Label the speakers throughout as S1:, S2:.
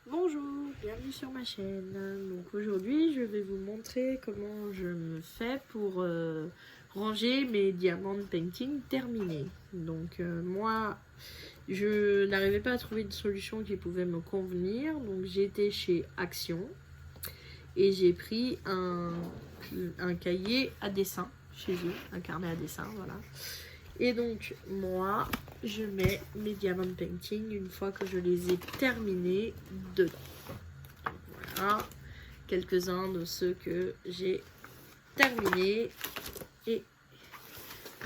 S1: Bonjour, bienvenue sur ma chaîne. Donc aujourd'hui je vais vous montrer comment je me fais pour ranger mes diamants painting terminés. Donc moi je n'arrivais pas à trouver une solution qui pouvait me convenir, donc j'ai été chez Action et j'ai pris un cahier à dessin chez eux, un carnet à dessin, voilà. Et donc moi je mets mes diamant painting une fois que je les ai terminés dedans. Voilà quelques-uns de ceux que j'ai terminés et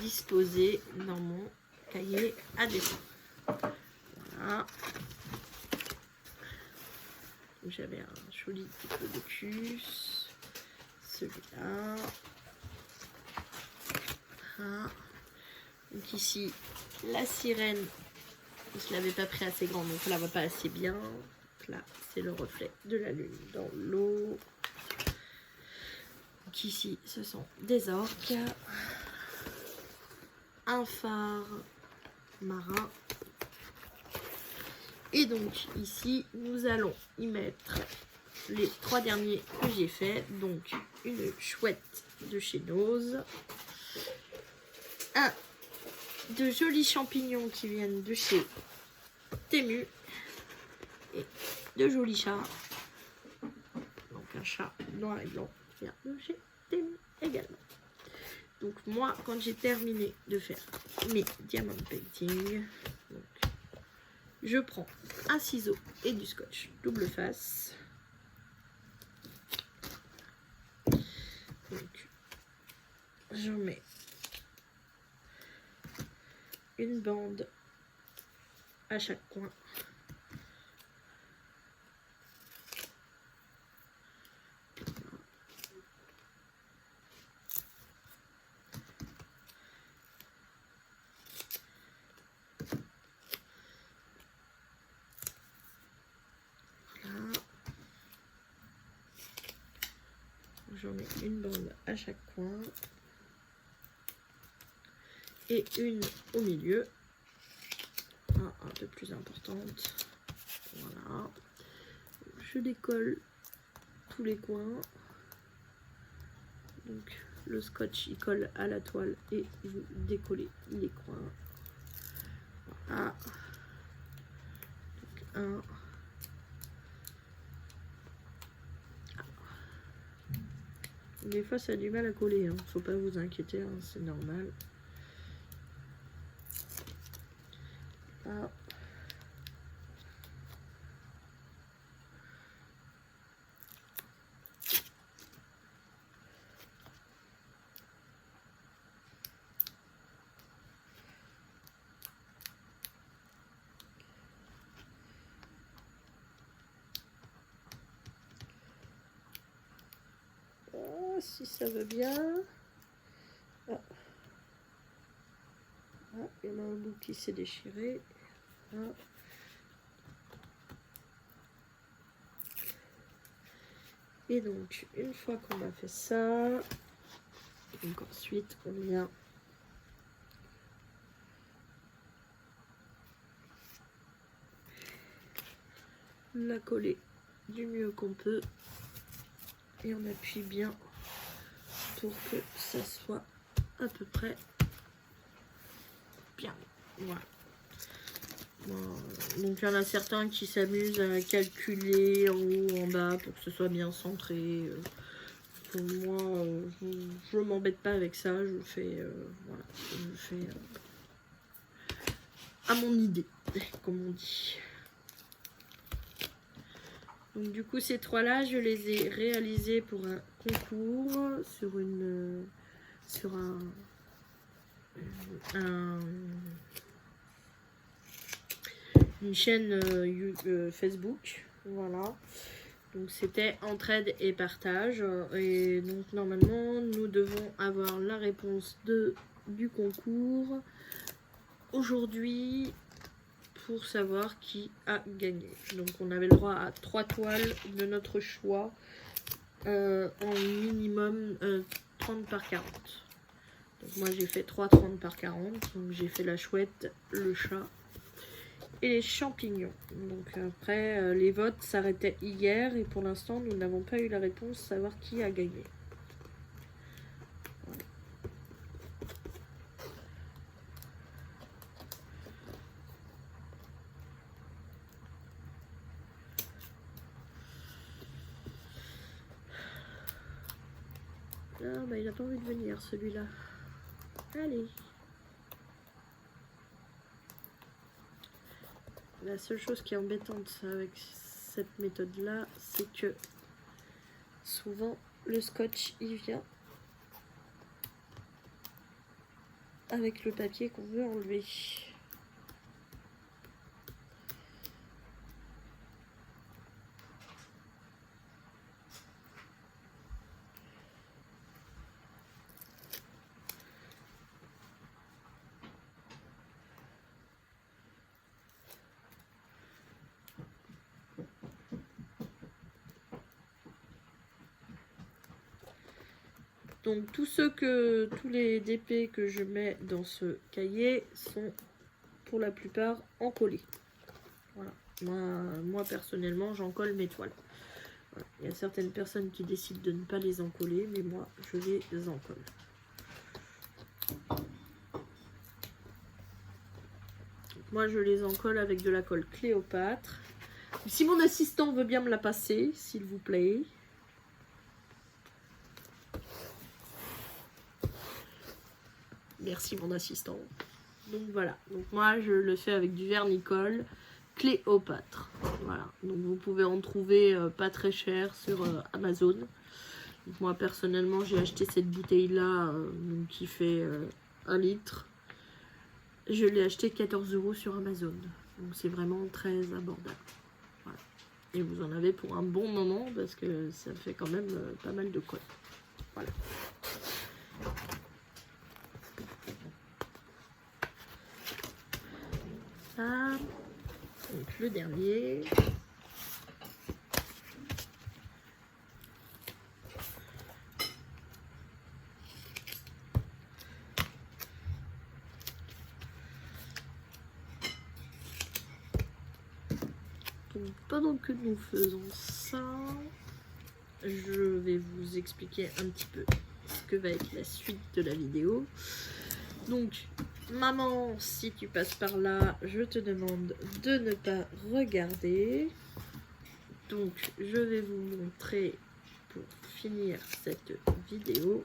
S1: disposés dans mon cahier à dessin. Voilà. J'avais un joli petit peu de puce, celui-là. Voilà. Donc ici, la sirène, je ne l'avais pas pris assez grand, donc là, va pas assez bien. Donc là, c'est le reflet de la lune dans l'eau. Donc ici, ce sont des orques. Un phare marin. Et donc ici, nous allons y mettre les 3 derniers que j'ai fait. Donc une chouette de chez Nose. De jolis champignons qui viennent de chez Temu. Et de jolis chats. Donc un chat noir et blanc qui vient de chez Temu également. Donc moi, quand j'ai terminé de faire mes diamant painting, donc, je prends un ciseau et du scotch double face. Donc je mets une bande à chaque coin. J'en mets une bande à chaque coin et une au milieu, un peu plus importante. Voilà, je décolle tous les coins. Donc le scotch il colle à la toile et vous décollez les coins. Voilà. Donc un. Des fois ça a du mal à coller, hein. Faut pas vous inquiéter, hein, c'est normal. Là. Oh, si ça va bien. Ah. Ah, il y en a un bout qui s'est déchiré. Ah. Et donc, une fois qu'on a fait ça, donc ensuite on vient la coller du mieux qu'on peut et on appuie bien pour que ça soit à peu près bien. Voilà. Donc il y en a certains qui s'amusent à calculer en haut, en bas pour que ce soit bien centré. Moi, je m'embête pas avec ça, je fais, voilà, je fais à mon idée, comme on dit. Donc du coup ces trois là je les ai réalisés pour un concours sur une chaîne Facebook, voilà. Donc c'était entraide et partage et donc normalement nous devons avoir la réponse du concours aujourd'hui pour savoir qui a gagné. Donc on avait le droit à 3 toiles de notre choix en minimum 30 par 40. Donc moi j'ai fait 3 30 par 40. Donc j'ai fait la chouette, le chat et les champignons. Donc après, les votes s'arrêtaient hier et pour l'instant, nous n'avons pas eu la réponse, savoir qui a gagné. Ah bah il a pas envie de venir celui-là. Allez. La seule chose qui est embêtante avec cette méthode-là, c'est que souvent le scotch il vient avec le papier qu'on veut enlever. Donc tous les DP que je mets dans ce cahier sont pour la plupart encollés. Voilà. Moi personnellement, j'en colle mes toiles. Voilà. Il y a certaines personnes qui décident de ne pas les encoller, mais moi je les encolle. Moi je les encolle avec de la colle Cléopâtre. Si mon assistant veut bien me la passer, s'il vous plaît. Merci mon assistant. Donc voilà, donc moi je le fais avec du vernicole Cléopâtre. Voilà, donc vous pouvez en trouver pas très cher sur Amazon. Donc moi personnellement j'ai acheté cette bouteille là qui fait 1 litre. Je l'ai acheté 14 € sur Amazon. Donc c'est vraiment très abordable. Voilà. Et vous en avez pour un bon moment parce que ça fait quand même pas mal de colle. Voilà. Ça, donc le dernier. Donc pendant que nous faisons ça, je vais vous expliquer un petit peu ce que va être la suite de la vidéo. Donc maman, si tu passes par là, je te demande de ne pas regarder. Donc je vais vous montrer, pour finir cette vidéo,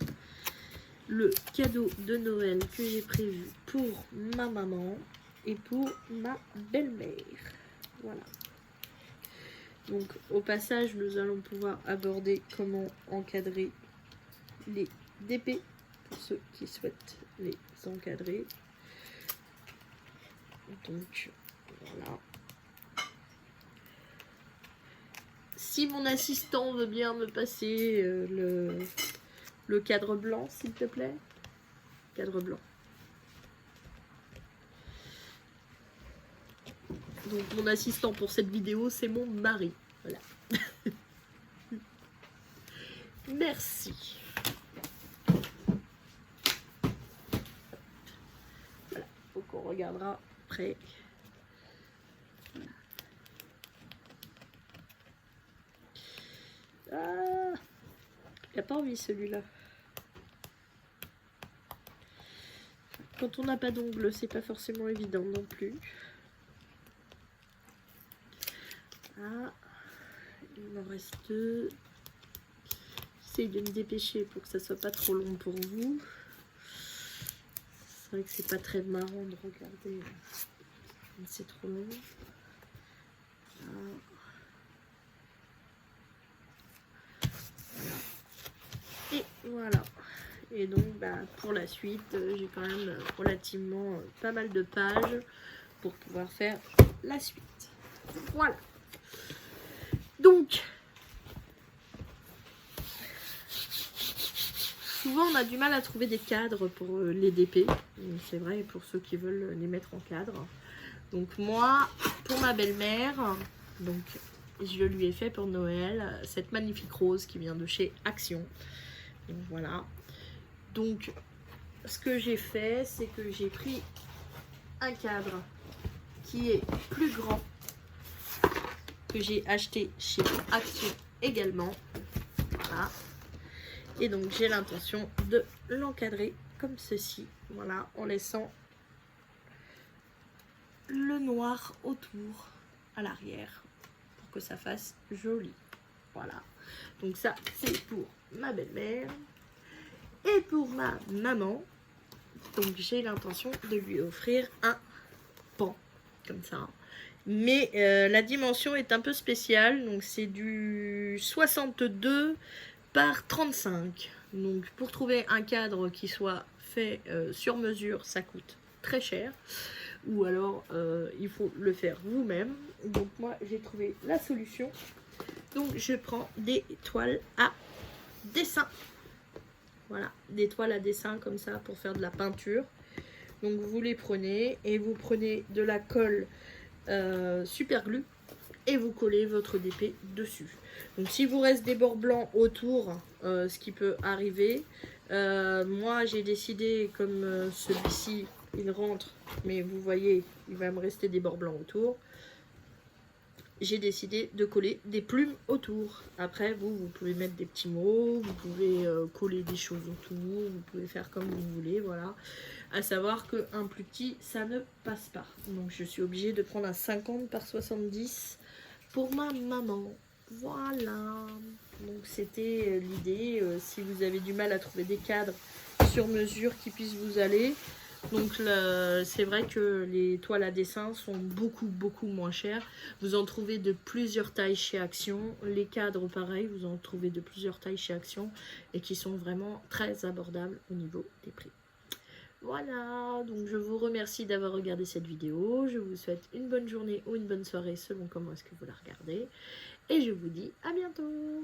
S1: le cadeau de Noël que j'ai prévu pour ma maman et pour ma belle-mère. Voilà. Donc au passage, nous allons pouvoir aborder comment encadrer les DP pour ceux qui souhaitent les encadrer. Donc voilà. Si mon assistant veut bien me passer le cadre blanc, s'il te plaît. Cadre blanc. Donc mon assistant pour cette vidéo, c'est mon mari. Voilà. Merci. Voilà. Faut qu'on regardera après. Ah, il n'a pas envie celui-là. Quand on n'a pas d'ongles, c'est pas forcément évident non plus. Ah, il m'en reste 2. J'essaye de me dépêcher pour que ça soit pas trop long pour vous. C'est vrai que c'est pas très marrant de regarder. C'est trop long. Ah. Et voilà. Et donc pour la suite, j'ai quand même relativement pas mal de pages pour pouvoir faire la suite. Voilà. Donc, souvent on a du mal à trouver des cadres pour les DP. C'est vrai pour ceux qui veulent les mettre en cadre. Donc moi, pour ma belle-mère, donc je lui ai fait pour Noël cette magnifique rose qui vient de chez Action. Donc voilà. Donc ce que j'ai fait, c'est que j'ai pris un cadre qui est plus grand, que j'ai acheté chez Action également. Voilà. Et donc j'ai l'intention de l'encadrer comme ceci, voilà, en laissant le noir autour à l'arrière pour que ça fasse joli. Voilà, donc ça c'est pour ma belle-mère. Et pour ma maman, donc j'ai l'intention de lui offrir un pan comme ça. Mais la dimension est un peu spéciale, donc c'est du 62 par 35. Donc pour trouver un cadre qui soit fait sur mesure, ça coûte très cher. Ou alors il faut le faire vous-même. Donc moi j'ai trouvé la solution. Donc je prends des toiles à dessin. Voilà, des toiles à dessin comme ça pour faire de la peinture. Donc vous les prenez et vous prenez de la colle super glue et vous collez votre DP dessus. Donc s'il vous reste des bords blancs autour, ce qui peut arriver, moi j'ai décidé, comme celui-ci il rentre, mais vous voyez il va me rester des bords blancs autour, j'ai décidé de coller des plumes autour. Après vous pouvez mettre des petits mots, vous pouvez coller des choses autour, vous pouvez faire comme vous voulez, voilà. À savoir qu'un plus petit ça ne passe pas, donc je suis obligée de prendre un 50 par 70 pour ma maman. Voilà, donc c'était l'idée. Si vous avez du mal à trouver des cadres sur mesure qui puissent vous aller, donc c'est vrai que les toiles à dessin sont beaucoup moins chères. Vous en trouvez de plusieurs tailles chez Action. Les cadres pareil, vous en trouvez de plusieurs tailles chez Action et qui sont vraiment très abordables au niveau des prix. Voilà, donc je vous remercie d'avoir regardé cette vidéo. Je vous souhaite une bonne journée ou une bonne soirée selon comment est-ce que vous la regardez. Et je vous dis à bientôt.